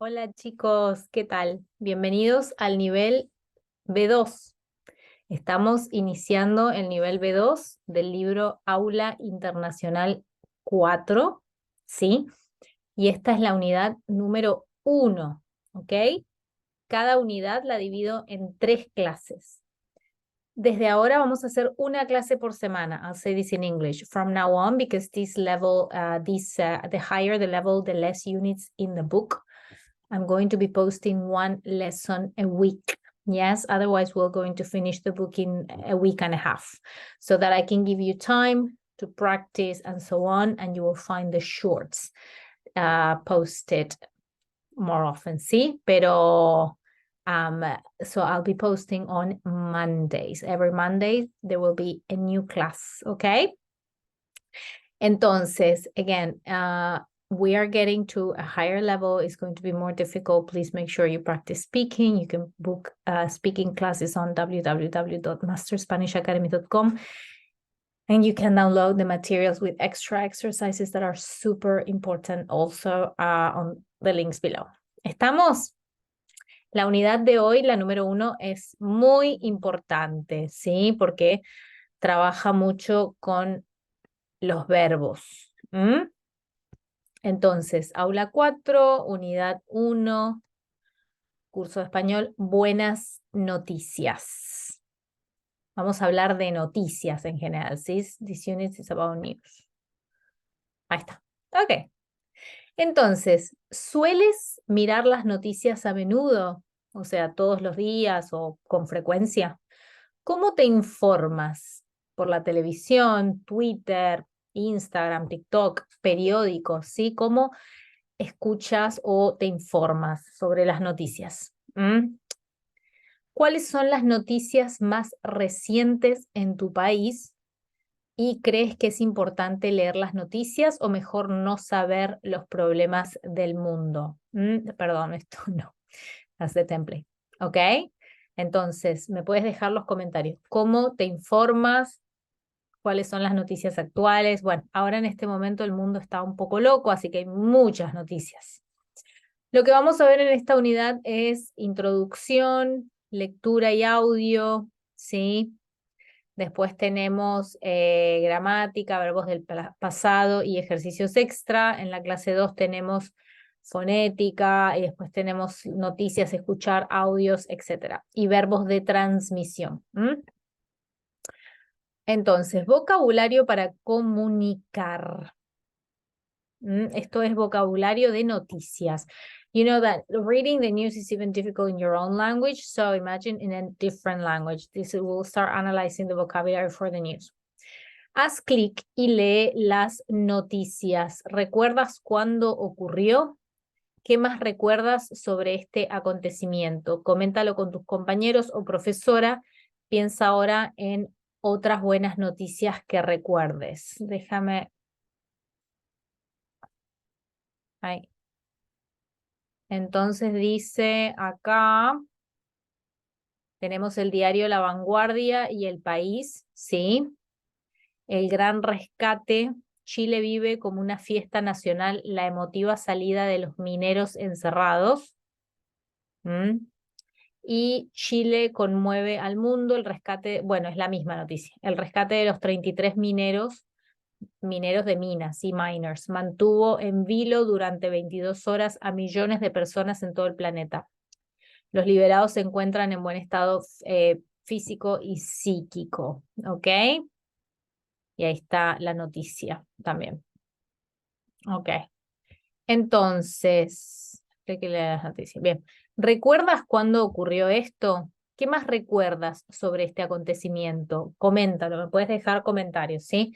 Hola chicos, ¿qué tal? Bienvenidos al nivel B2. Estamos iniciando el nivel B2 del libro Aula Internacional 4, ¿sí? Y esta es la unidad número 1, ¿ok? Cada unidad la divido en 3 clases. Desde ahora vamos a hacer una clase por semana. I'll say this in English. From now on, because this level, the higher the level, the less units in the book. I'm going to be posting one lesson a week. Yes, otherwise we're going to finish the book in a week and a half so that I can give you time to practice and so on, and you will find the shorts posted more often, ¿sí? Pero, so I'll be posting on Mondays. Every Monday there will be a new class, okay? Entonces, again, we are getting to a higher level. It's going to be more difficult. Please make sure you practice speaking. You can book speaking classes on www.masterspanishacademy.com. And you can download the materials with extra exercises that are super important also on the links below. ¿Estamos? La unidad de hoy, la número 1, es muy importante, ¿sí? Porque trabaja mucho con los verbos. Entonces, aula 4, unidad 1, curso de español, buenas noticias. Vamos a hablar de noticias en general, ¿sí? This unit is about news. Ahí está. Ok. Entonces, ¿sueles mirar las noticias a menudo? O sea, todos los días o con frecuencia. ¿Cómo te informas? ¿Por la televisión, Twitter, Instagram, TikTok, periódicos? ¿Sí? ¿Cómo escuchas o te informas sobre las noticias? ¿Cuáles son las noticias más recientes en tu país? ¿Y crees que es importante leer las noticias o mejor no saber los problemas del mundo? Perdón, esto no. Hace template. ¿Ok? Entonces, me puedes dejar los comentarios. ¿Cómo te informas? ¿Cuáles son las noticias actuales? Bueno, ahora en este momento el mundo está un poco loco, así que hay muchas noticias. Lo que vamos a ver en esta unidad es introducción, lectura y audio, ¿sí? Después tenemos gramática, verbos del pasado y ejercicios extra. En la clase 2 tenemos fonética y después tenemos noticias, escuchar, audios, etc. Y verbos de transmisión. Entonces, vocabulario para comunicar. Esto es vocabulario de noticias. You know that reading the news is even difficult in your own language, so imagine in a different language. This will start analyzing the vocabulary for the news. Haz clic y lee las noticias. ¿Recuerdas cuándo ocurrió? ¿Qué más recuerdas sobre este acontecimiento? Coméntalo con tus compañeros o profesora. Piensa ahora en otras buenas noticias que recuerdes. Déjame. Ahí. Entonces dice acá, tenemos el diario La Vanguardia y El País, ¿sí? El gran rescate, Chile vive como una fiesta nacional la emotiva salida de los mineros encerrados. Y Chile conmueve al mundo, el rescate, bueno, es la misma noticia, el rescate de los 33 mineros de minas, y miners, mantuvo en vilo durante 22 horas a millones de personas en todo el planeta. Los liberados se encuentran en buen estado físico y psíquico, ¿ok? Y ahí está la noticia también. Ok. Entonces, hay que leer las noticias. Bien. ¿Recuerdas cuándo ocurrió esto? ¿Qué más recuerdas sobre este acontecimiento? Coméntalo, me puedes dejar comentarios, ¿sí?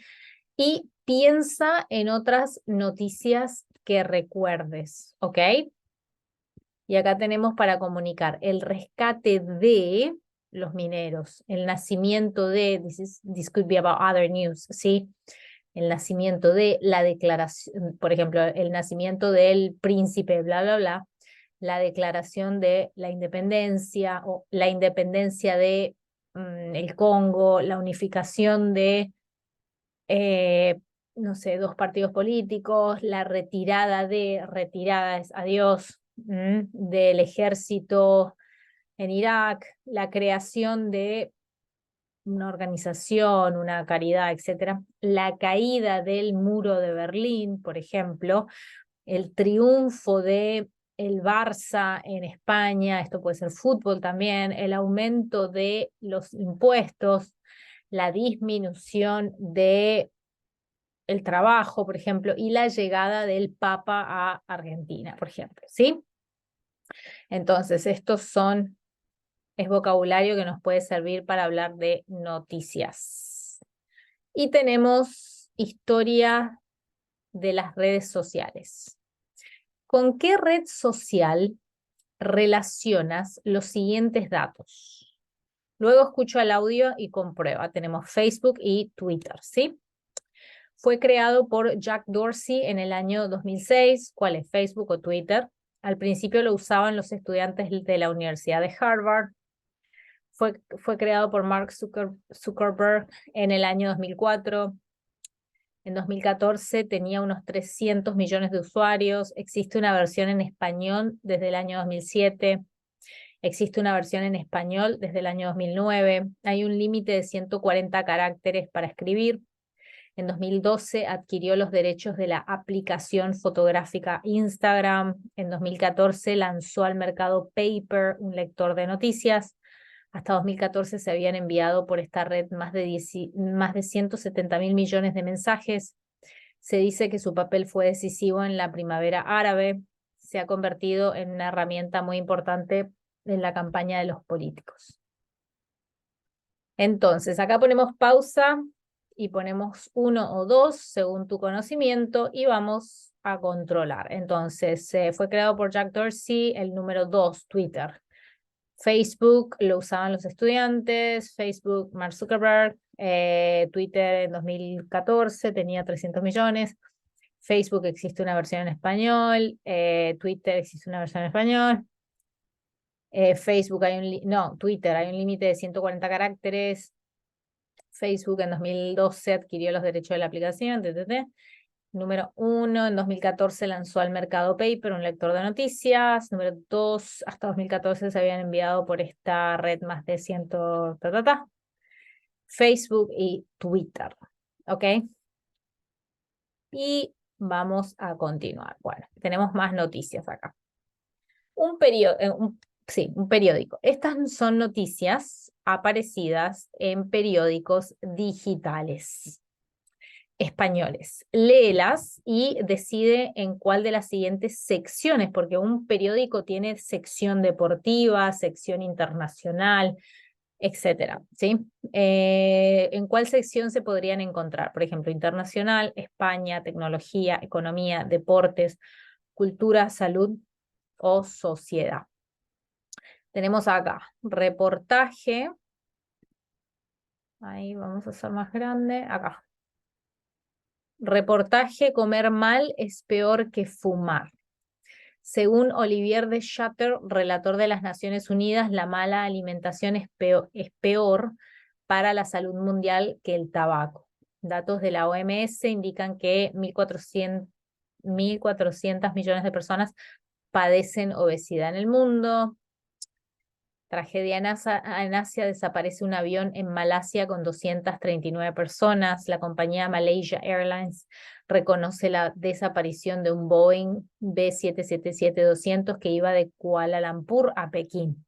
Y piensa en otras noticias que recuerdes, ¿ok? Y acá tenemos para comunicar el rescate de los mineros, el nacimiento de, this could be about other news, ¿sí? El nacimiento de la declaración, por ejemplo, el nacimiento del príncipe, bla, bla, bla, la declaración de la independencia o la independencia de el Congo, la unificación de no sé, 2 partidos políticos, la retirada es adiós, del ejército en Irak, la creación de una organización, una caridad, etcétera, la caída del muro de Berlín, por ejemplo, el triunfo de el Barça en España, esto puede ser fútbol también, el aumento de los impuestos, la disminución de el trabajo, por ejemplo, y la llegada del Papa a Argentina, por ejemplo, ¿sí? Entonces, es vocabulario que nos puede servir para hablar de noticias. Y tenemos historia de las redes sociales. ¿Con qué red social relacionas los siguientes datos? Luego escucho el audio y comprueba. Tenemos Facebook y Twitter, ¿sí? Fue creado por Jack Dorsey en el año 2006. ¿Cuál es, Facebook o Twitter? Al principio lo usaban los estudiantes de la Universidad de Harvard. Fue creado por Mark Zuckerberg en el año 2004. En 2014 tenía unos 300 millones de usuarios. Existe una versión en español desde el año 2007. Existe una versión en español desde el año 2009. Hay un límite de 140 caracteres para escribir. En 2012 adquirió los derechos de la aplicación fotográfica Instagram. En 2014 lanzó al mercado Paper, un lector de noticias. Hasta 2014 se habían enviado por esta red más de 170.000 millones de mensajes. Se dice que su papel fue decisivo en la primavera árabe. Se ha convertido en una herramienta muy importante en la campaña de los políticos. Entonces, acá ponemos pausa y ponemos 1 o 2 según tu conocimiento y vamos a controlar. Entonces, fue creado por Jack Dorsey, el número 2, Twitter. Facebook lo usaban los estudiantes, Facebook, Mark Zuckerberg, Twitter en 2014 tenía 300 millones, Facebook existe una versión en español, Twitter existe una versión en español, Twitter hay un límite de 140 caracteres, Facebook en 2012 adquirió los derechos de la aplicación, Número 1, en 2014 lanzó al mercado Paper, un lector de noticias. Número 2, hasta 2014 se habían enviado por esta red más de 100, Facebook y Twitter. ¿Ok? Y vamos a continuar. Bueno, tenemos más noticias acá. Un periódico. Estas son noticias aparecidas en periódicos digitales españoles. Léelas y decide en cuál de las siguientes secciones, porque un periódico tiene sección deportiva, sección internacional, etcétera, ¿sí? ¿En cuál sección se podrían encontrar? Por ejemplo, internacional, España, tecnología, economía, deportes, cultura, salud o sociedad. Tenemos acá reportaje. Ahí vamos a hacer más grande. Acá. Reportaje: comer mal es peor que fumar. Según Olivier de Schutter, relator de las Naciones Unidas, la mala alimentación es peor para la salud mundial que el tabaco. Datos de la OMS indican que 1.400 millones de personas padecen obesidad en el mundo. Tragedia en Asia, desaparece un avión en Malasia con 239 personas. La compañía Malaysia Airlines reconoce la desaparición de un Boeing B777-200 que iba de Kuala Lumpur a Pekín.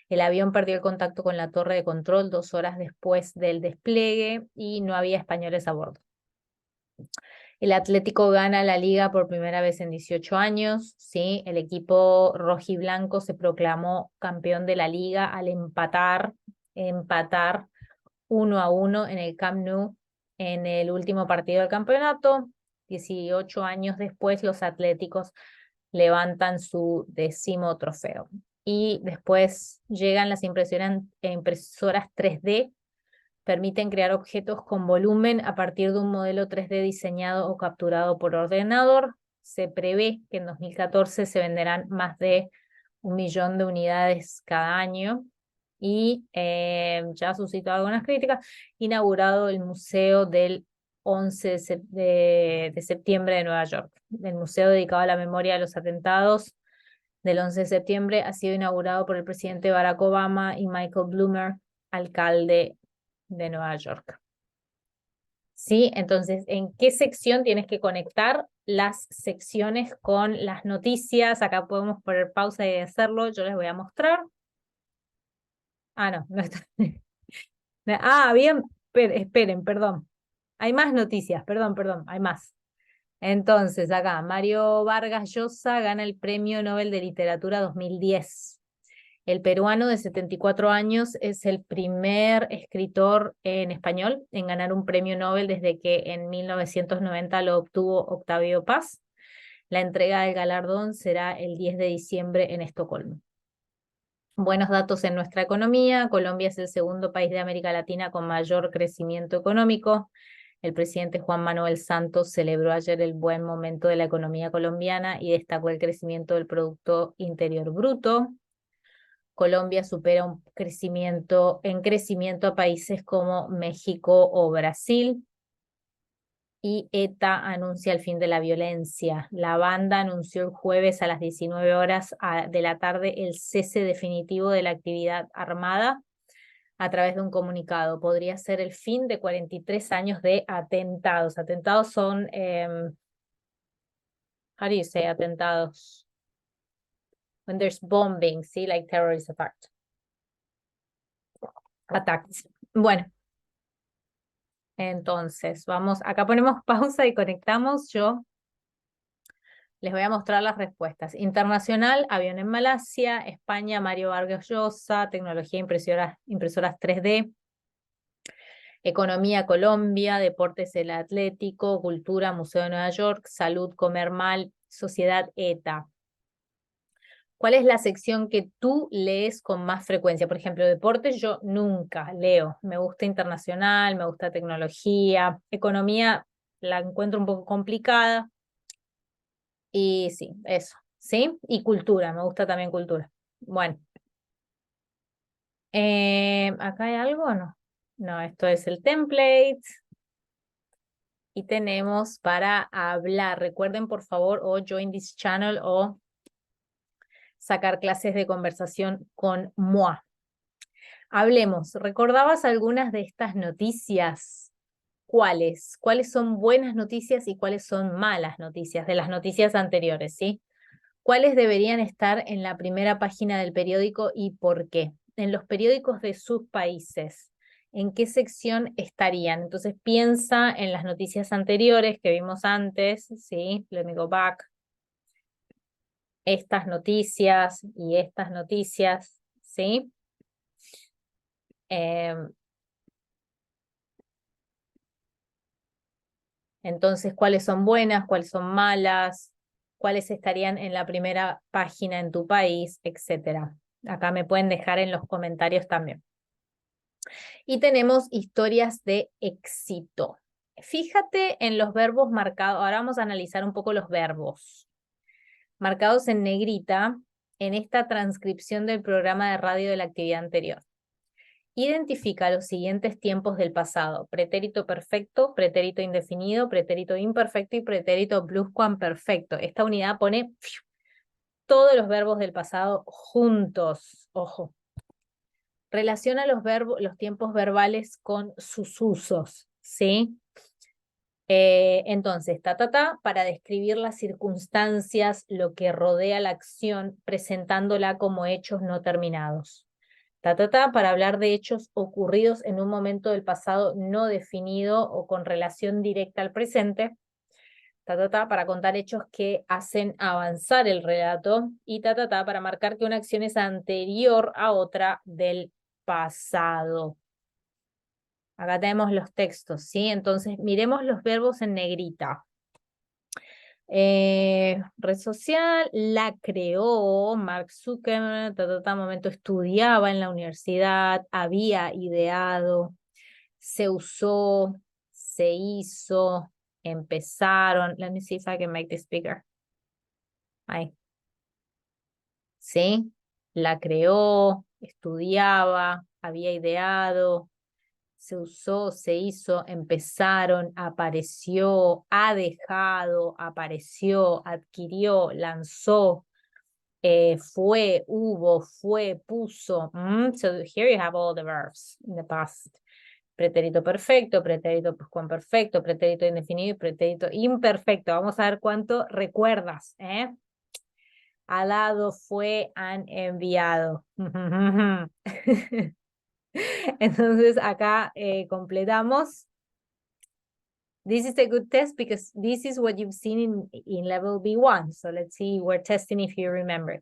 El avión perdió el contacto con la torre de control 2 horas después del despliegue y no había españoles a bordo. El Atlético gana la liga por primera vez en 18 años, ¿sí? El equipo rojiblanco se proclamó campeón de la liga al empatar 1-1 en el Camp Nou en el último partido del campeonato. 18 años después, los Atléticos levantan su 10º trofeo. Y después llegan las impresoras 3D, permiten crear objetos con volumen a partir de un modelo 3D diseñado o capturado por ordenador. Se prevé que en 2014 se venderán más de 1 millón de unidades cada año. Y ya ha suscitado algunas críticas, inaugurado el Museo del 11 de septiembre de Nueva York, el museo dedicado a la memoria de los atentados del 11 de septiembre ha sido inaugurado por el presidente Barack Obama y Michael Bloomberg, alcalde de Nueva York. ¿Sí? Entonces, ¿en qué sección tienes que conectar las secciones con las noticias? Acá podemos poner pausa y hacerlo. Yo les voy a mostrar. Ah, no, no está. Ah, bien, esperen, perdón. Hay más noticias, perdón, hay más. Entonces, acá, Mario Vargas Llosa gana el Premio Nobel de Literatura 2010. El peruano de 74 años es el primer escritor en español en ganar un premio Nobel desde que en 1990 lo obtuvo Octavio Paz. La entrega del galardón será el 10 de diciembre en Estocolmo. Buenos datos en nuestra economía. Colombia es el segundo país de América Latina con mayor crecimiento económico. El presidente Juan Manuel Santos celebró ayer el buen momento de la economía colombiana y destacó el crecimiento del Producto Interior Bruto. Colombia supera en crecimiento a países como México o Brasil. Y ETA anuncia el fin de la violencia. La banda anunció el jueves a las 19 horas de la tarde el cese definitivo de la actividad armada a través de un comunicado. Podría ser el fin de 43 años de atentados. Atentados son, how do you say atentados? When there's bombing, ¿sí? Like terrorist attacks. Bueno, entonces, vamos, acá ponemos pausa y conectamos. Yo les voy a mostrar las respuestas. Internacional, avión en Malasia. España, Mario Vargas Llosa. Tecnología, impresoras 3D. Economía, Colombia. Deportes, el Atlético. Cultura, Museo de Nueva York. Salud, Comer Mal. Sociedad, ETA. ¿Cuál es la sección que tú lees con más frecuencia? Por ejemplo, deportes yo nunca leo. Me gusta internacional, me gusta tecnología. Economía la encuentro un poco complicada. Y sí, eso, ¿sí? Y cultura, me gusta también cultura. Bueno, ¿acá hay algo o no? No, esto es el template. Y tenemos para hablar. Recuerden, por favor, o join this channel o sacar clases de conversación con moi. Hablemos. ¿Recordabas algunas de estas noticias? ¿Cuáles? ¿Cuáles son buenas noticias y cuáles son malas noticias de las noticias anteriores, sí? ¿Cuáles deberían estar en la primera página del periódico y por qué? En los periódicos de sus países. ¿En qué sección estarían? Entonces piensa en las noticias anteriores que vimos antes, ¿sí? Let me go back. Estas noticias y estas noticias, ¿sí? Entonces, ¿cuáles son buenas? ¿Cuáles son malas? ¿Cuáles estarían en la primera página en tu país? Etcétera. Acá me pueden dejar en los comentarios también. Y tenemos historias de éxito. Fíjate en los verbos marcados. Ahora vamos a analizar un poco los verbos marcados en negrita en esta transcripción del programa de radio de la actividad anterior. Identifica los siguientes tiempos del pasado: pretérito perfecto, pretérito indefinido, pretérito imperfecto y pretérito pluscuamperfecto. Esta unidad pone todos los verbos del pasado juntos. Ojo. Relaciona los tiempos verbales con sus usos, ¿sí? Entonces, para describir las circunstancias, lo que rodea la acción, presentándola como hechos no terminados. Para hablar de hechos ocurridos en un momento del pasado no definido o con relación directa al presente. Para contar hechos que hacen avanzar el relato. Y para marcar que una acción es anterior a otra del pasado. Acá tenemos los textos, ¿sí? Entonces, miremos los verbos en negrita. Red social, la creó Mark Zuckerberg, momento estudiaba en la universidad, había ideado, se usó, se hizo, empezaron. Let me see if I can make this bigger. Ahí. ¿Sí? La creó, estudiaba, había ideado, se usó, se hizo, empezaron, apareció, ha dejado, apareció, adquirió, lanzó, fue, hubo, fue, puso. So here you have all the verbs in the past. Pretérito perfecto, pretérito pluscuamperfecto, pretérito indefinido y pretérito imperfecto. Vamos a ver cuánto recuerdas, ¿eh? Ha dado, fue, han enviado. Entonces acá completamos. This is a good test because this is what you've seen in level B1. So let's see, we're testing if you remember.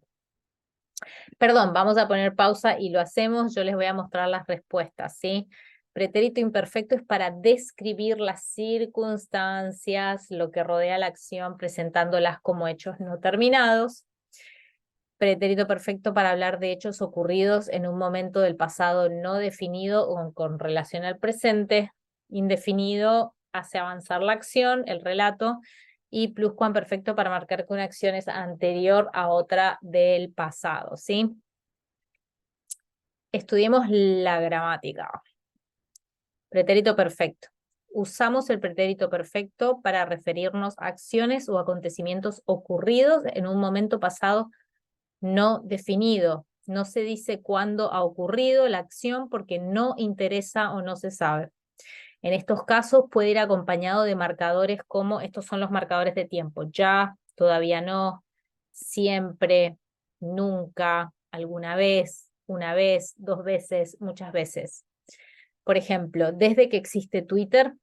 Perdón, vamos a poner pausa y lo hacemos. Yo les voy a mostrar las respuestas, ¿sí? Pretérito imperfecto es para describir las circunstancias, lo que rodea la acción, presentándolas como hechos no terminados. Pretérito perfecto para hablar de hechos ocurridos en un momento del pasado no definido o con relación al presente. Indefinido hace avanzar la acción, el relato. Y pluscuamperfecto para marcar que una acción es anterior a otra del pasado, ¿sí? Estudiemos la gramática. Pretérito perfecto. Usamos el pretérito perfecto para referirnos a acciones o acontecimientos ocurridos en un momento pasado no definido. No se dice cuándo ha ocurrido la acción porque no interesa o no se sabe. En estos casos puede ir acompañado de marcadores como, estos son los marcadores de tiempo, ya, todavía no, siempre, nunca, alguna vez, una vez, dos veces, muchas veces. Por ejemplo, desde que existe Twitter,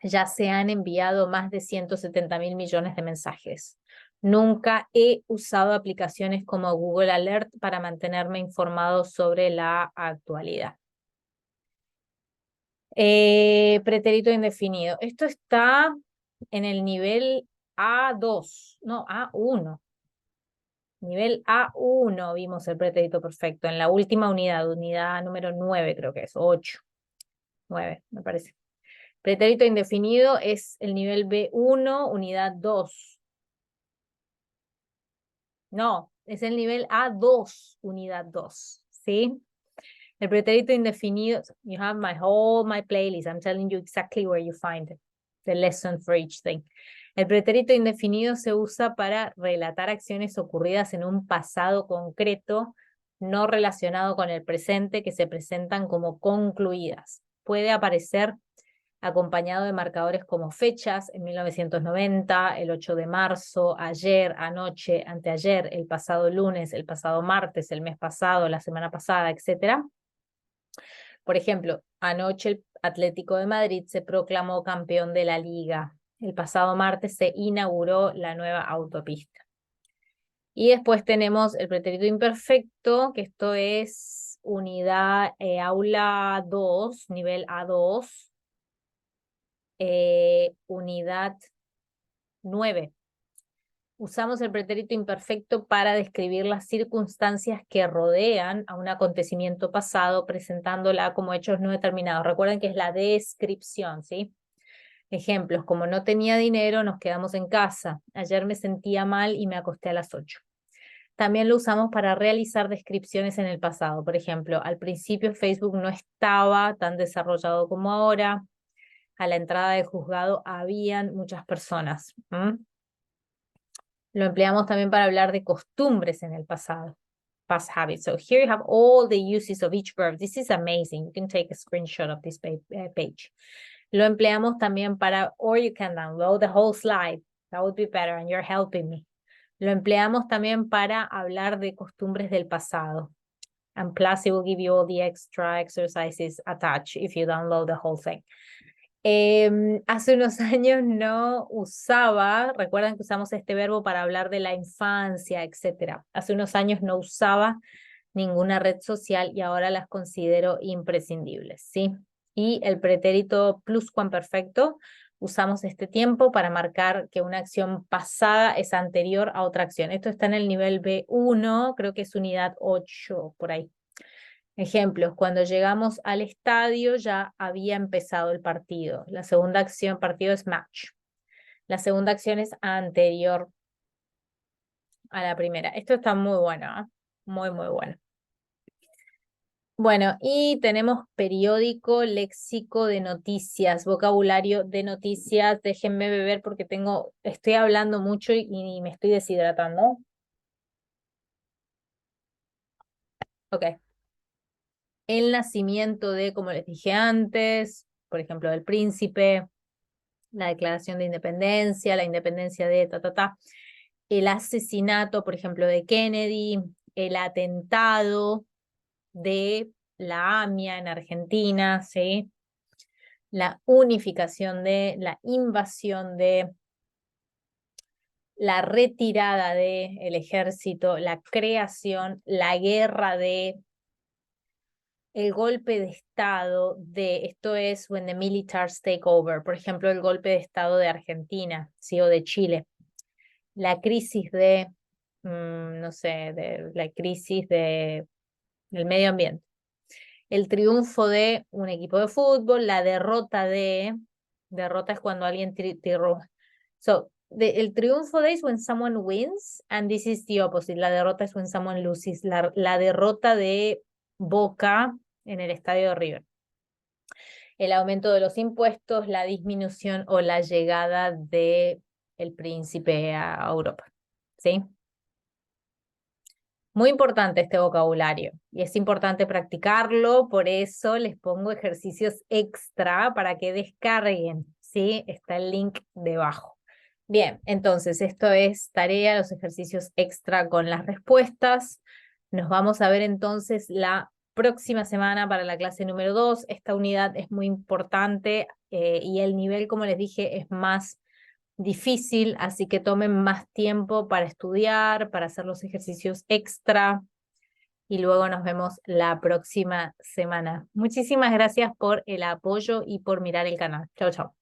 ya se han enviado más de 170.000 millones de mensajes. Nunca he usado aplicaciones como Google Alert para mantenerme informado sobre la actualidad. Pretérito indefinido. Esto está en el nivel A2, no, A1. Nivel A1 vimos el pretérito perfecto en la última unidad, unidad número 9 creo que es, 8, 9 me parece. Pretérito indefinido es el nivel B1, unidad 2. No, es el nivel A2, unidad 2, ¿sí? El pretérito indefinido, you have my playlist. I'm telling you exactly where you find it, the lesson for each thing. El pretérito indefinido se usa para relatar acciones ocurridas en un pasado concreto, no relacionado con el presente, que se presentan como concluidas. Puede aparecer acompañado de marcadores como fechas, en 1990, el 8 de marzo, ayer, anoche, anteayer, el pasado lunes, el pasado martes, el mes pasado, la semana pasada, etc. Por ejemplo, anoche el Atlético de Madrid se proclamó campeón de la Liga. El pasado martes se inauguró la nueva autopista. Y después tenemos el pretérito imperfecto, que esto es unidad aula 2, nivel A2, unidad 9. Usamos el pretérito imperfecto para describir las circunstancias que rodean a un acontecimiento pasado, presentándola como hechos no determinados. Recuerden que es la descripción, ¿sí? Ejemplos, como no tenía dinero, nos quedamos en casa. Ayer me sentía mal y me acosté a las 8. También lo usamos para realizar descripciones en el pasado. Por ejemplo, al principio Facebook no estaba tan desarrollado como ahora. A la entrada del juzgado habían muchas personas. Lo empleamos también para hablar de costumbres en el pasado. Past habits. So here you have all the uses of each verb. This is amazing. You can take a screenshot of this page. Lo empleamos también para, or you can download the whole slide. That would be better and you're helping me. Lo empleamos también para hablar de costumbres del pasado. And plus it will give you all the extra exercises attached if you download the whole thing. Hace unos años no usaba, recuerdan que usamos este verbo para hablar de la infancia, etc. Hace unos años no usaba ninguna red social y ahora las considero imprescindibles, ¿sí? Y el pretérito pluscuamperfecto, usamos este tiempo para marcar que una acción pasada es anterior a otra acción. Esto está en el nivel B1, creo que es unidad 8, por ahí. Ejemplos, cuando llegamos al estadio ya había empezado el partido. La segunda acción, partido es match. La segunda acción es anterior a la primera. Esto está muy bueno, ¿eh? Muy, muy bueno. Bueno, y tenemos periódico, léxico de noticias, vocabulario de noticias. Déjenme beber porque estoy hablando mucho y me estoy deshidratando. Ok. El nacimiento de, como les dije antes, por ejemplo, del príncipe, la declaración de independencia, la independencia de ta, ta, ta, el asesinato, por ejemplo, de Kennedy, el atentado de la AMIA en Argentina, ¿sí? La unificación de, la invasión de, la retirada del ejército, la creación, la guerra de, el golpe de Estado de, esto es when the militaries take over, por ejemplo, el golpe de Estado de Argentina, ¿sí? O de Chile, la crisis de, no sé, de la crisis del medio ambiente, el triunfo de un equipo de fútbol, la derrota de, derrota es cuando alguien so, el triunfo de is when someone wins, and this is the opposite, la derrota es when someone loses, la derrota de Boca en el estadio de River. El aumento de los impuestos, la disminución o la llegada de el príncipe a Europa, ¿sí? Muy importante este vocabulario y es importante practicarlo, por eso les pongo ejercicios extra para que descarguen, ¿sí? Está el link debajo. Bien, entonces esto es tarea, los ejercicios extra con las respuestas. Nos vamos a ver entonces la próxima semana para la clase número 2. Esta unidad es muy importante y el nivel, como les dije, es más difícil, así que tomen más tiempo para estudiar, para hacer los ejercicios extra y luego nos vemos la próxima semana. Muchísimas gracias por el apoyo y por mirar el canal. Chao, chao.